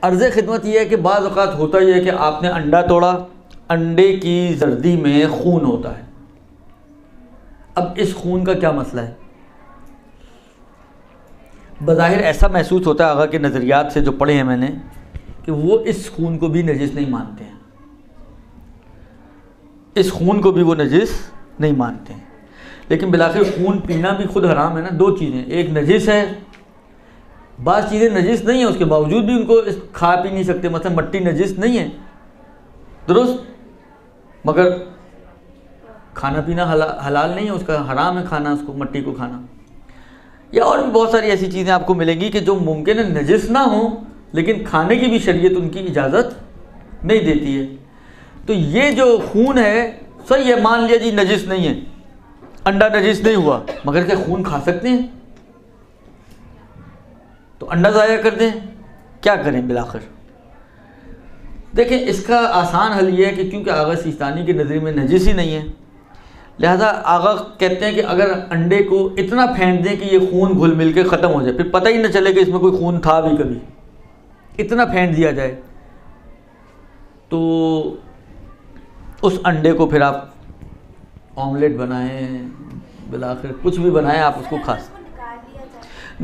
عرض خدمت یہ ہے کہ بعض اوقات ہوتا یہ ہے کہ آپ نے انڈا توڑا، انڈے کی زردی میں خون ہوتا ہے. اب اس خون کا کیا مسئلہ ہے؟ بظاہر ایسا محسوس ہوتا ہے آقا کے نظریات سے جو پڑھے ہیں میں نے کہ وہ اس خون کو بھی نجس نہیں مانتے ہیں، اس خون کو بھی وہ نجس نہیں مانتے ہیں. لیکن بالآخر خون پینا بھی خود حرام ہے نا. دو چیزیں، ایک نجس ہے، بعض چیزیں نجس نہیں ہیں اس کے باوجود بھی ان کو کھا پی نہیں سکتے. مثلا مٹی نجس نہیں ہے، درست، مگر کھانا پینا حلال نہیں ہے، اس کا حرام ہے کھانا، اس کو مٹی کو کھانا. یا اور بھی بہت ساری ایسی چیزیں آپ کو ملیں گی کہ جو ممکن ہے نجس نہ ہوں لیکن کھانے کی بھی شریعت ان کی اجازت نہیں دیتی ہے. تو یہ جو خون ہے صحیح ہے، مان لیا جی نجس نہیں ہے، انڈا نجس نہیں ہوا، مگر کیا خون کھا سکتے ہیں؟ تو انڈا ضائع کر دیں، کیا کریں بالآخر؟ دیکھیں اس کا آسان حل یہ ہے کہ کیونکہ آغا سیستانی کے نظریے میں نجس ہی نہیں ہے، لہذا آغا کہتے ہیں کہ اگر انڈے کو اتنا پھینک دیں کہ یہ خون گھل مل کے ختم ہو جائے، پھر پتہ ہی نہ چلے کہ اس میں کوئی خون تھا بھی کبھی، اتنا پھینک دیا جائے، تو اس انڈے کو پھر آپ آملیٹ بنائیں، بالآخر کچھ بھی بنائیں، آپ اس کو کھا سکتے.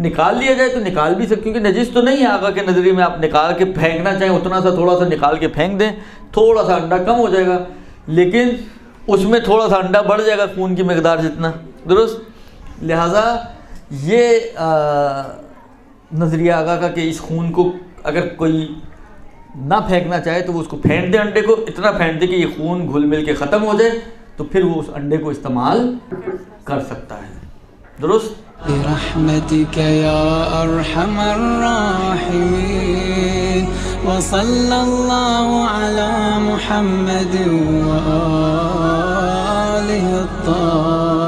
نکال لیا جائے تو نکال بھی سکتے، کیونکہ نجس تو نہیں ہے آقا کے نظریے میں. آپ نکال کے پھینکنا چاہیں اتنا سا تھوڑا سا نکال کے پھینک دیں، تھوڑا سا انڈا کم ہو جائے گا، لیکن اس میں تھوڑا سا انڈا بڑھ جائے گا خون کی مقدار جتنا، درست. لہٰذا یہ نظریہ آقا کا کہ اس خون کو اگر کوئی نہ پھینکنا چاہے تو وہ اس کو پھینک دے، انڈے کو اتنا پھینک دے کہ یہ خون گھل مل کے ختم ہو جائے، تو پھر وہ اس انڈے کو استعمال کر سکتا ہے، درست. برحمتك يا أرحم الراحمين وصلى الله على محمد وآله الطاهرين.